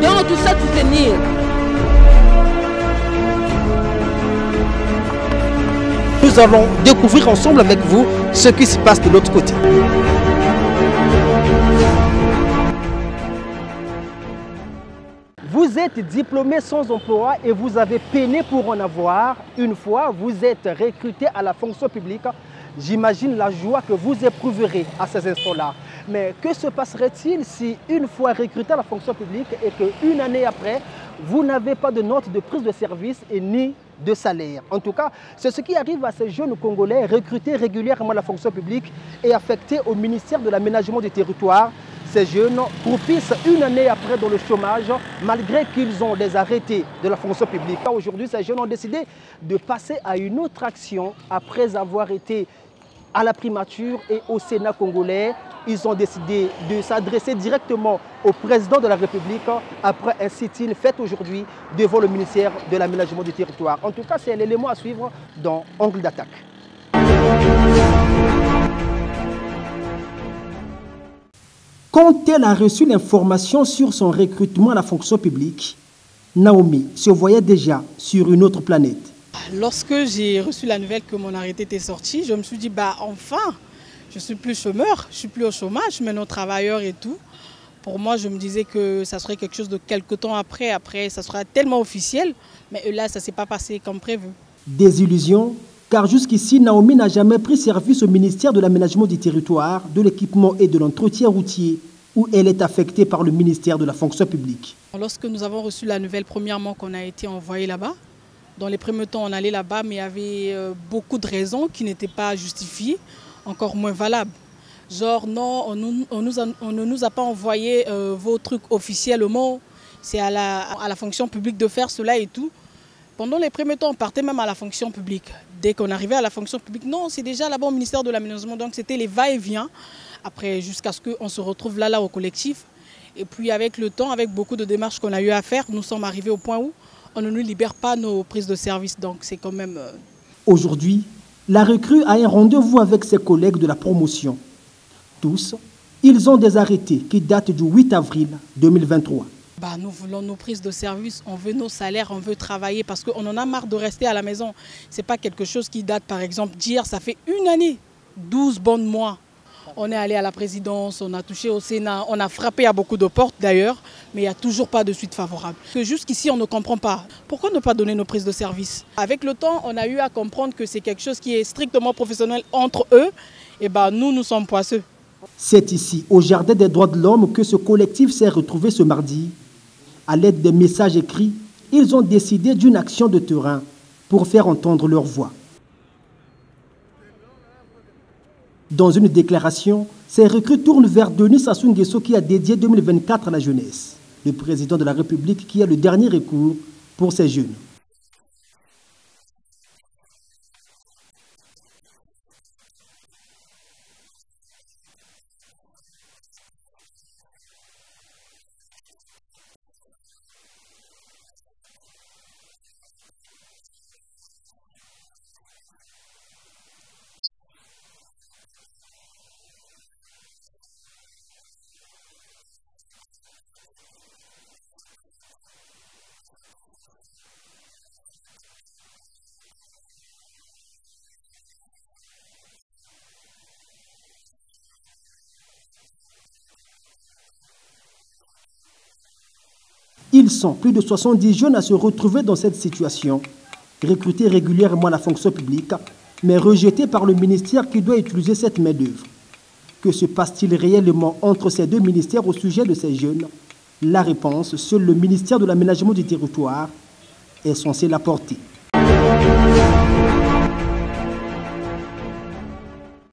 Donc tout ça soutenir. Nous allons découvrir ensemble avec vous ce qui se passe de l'autre côté. Vous êtes diplômé sans emploi et vous avez peiné pour en avoir. Une fois vous êtes recruté à la fonction publique, j'imagine la joie que vous éprouverez à ces instants-là. Mais que se passerait-il si une fois recruté à la fonction publique et qu'une année après, vous n'avez pas de note de prise de service et ni de salaire? En tout cas, c'est ce qui arrive à ces jeunes Congolais recrutés régulièrement à la fonction publique et affectés au ministère de l'Aménagement du Territoire. Ces jeunes croupissent une année après dans le chômage, malgré qu'ils ont des arrêtés de la fonction publique. Aujourd'hui, ces jeunes ont décidé de passer à une autre action après avoir été à la primature et au Sénat congolais. Ils ont décidé de s'adresser directement au président de la République après un sit-in fait aujourd'hui devant le ministère de l'Aménagement du Territoire. En tout cas, c'est l'élément à suivre dans Angle d'attaque. Quand elle a reçu l'information sur son recrutement à la fonction publique, Naomi se voyait déjà sur une autre planète. Lorsque j'ai reçu la nouvelle que mon arrêté était sorti, je me suis dit, bah enfin, je suis plus chômeur, je suis plus au chômage, maintenant travailleur et tout. Pour moi, je me disais que ça serait quelque chose de quelque temps après, ça sera tellement officiel, mais là, ça ne s'est pas passé comme prévu. Désillusion, car jusqu'ici, Naomi n'a jamais pris service au ministère de l'Aménagement du Territoire, de l'Équipement et de l'Entretien routier, où elle est affectée par le ministère de la Fonction publique. Lorsque nous avons reçu la nouvelle, premièrement, qu'on a été envoyé là-bas, dans les premiers temps, on allait là-bas, mais il y avait beaucoup de raisons qui n'étaient pas justifiées, encore moins valables. Genre, non, on ne nous a pas envoyé vos trucs officiellement, c'est à la fonction publique de faire cela et tout. Pendant les premiers temps, on partait même à la fonction publique. Dès qu'on arrivait à la fonction publique, non, c'est déjà là-bas au ministère de l'Aménagement, donc c'était les va-et-vient. Après, jusqu'à ce qu'on se retrouve là au collectif. Et puis avec le temps, avec beaucoup de démarches qu'on a eu à faire, nous sommes arrivés au point où on ne nous libère pas nos prises de service. Donc c'est quand même... Aujourd'hui, la recrue a un rendez-vous avec ses collègues de la promotion. Tous, ils ont des arrêtés qui datent du 8 avril 2023. Nous voulons nos prises de service, on veut nos salaires, on veut travailler parce qu'on en a marre de rester à la maison. Ce n'est pas quelque chose qui date par exemple d'hier, ça fait une année, 12 bons mois. On est allé à la présidence, on a touché au Sénat, on a frappé à beaucoup de portes d'ailleurs, mais il n'y a toujours pas de suite favorable. Jusqu'ici, on ne comprend pas. Pourquoi ne pas donner nos prises de service? Avec le temps, on a eu à comprendre que c'est quelque chose qui est strictement professionnel entre eux, et nous sommes poisseux. C'est ici, au Jardin des droits de l'homme, que ce collectif s'est retrouvé ce mardi. À l'aide des messages écrits, ils ont décidé d'une action de terrain pour faire entendre leur voix. Dans une déclaration, ces recrues tournent vers Denis Sassou Nguesso qui a dédié 2024 à la jeunesse, le président de la République qui a le dernier recours pour ces jeunes. Ils sont plus de 70 jeunes à se retrouver dans cette situation, recrutés régulièrement à la fonction publique, mais rejetés par le ministère qui doit utiliser cette main-d'œuvre. Que se passe-t-il réellement entre ces deux ministères au sujet de ces jeunes? La réponse, seul le ministère de l'Aménagement du Territoire est censé l'apporter.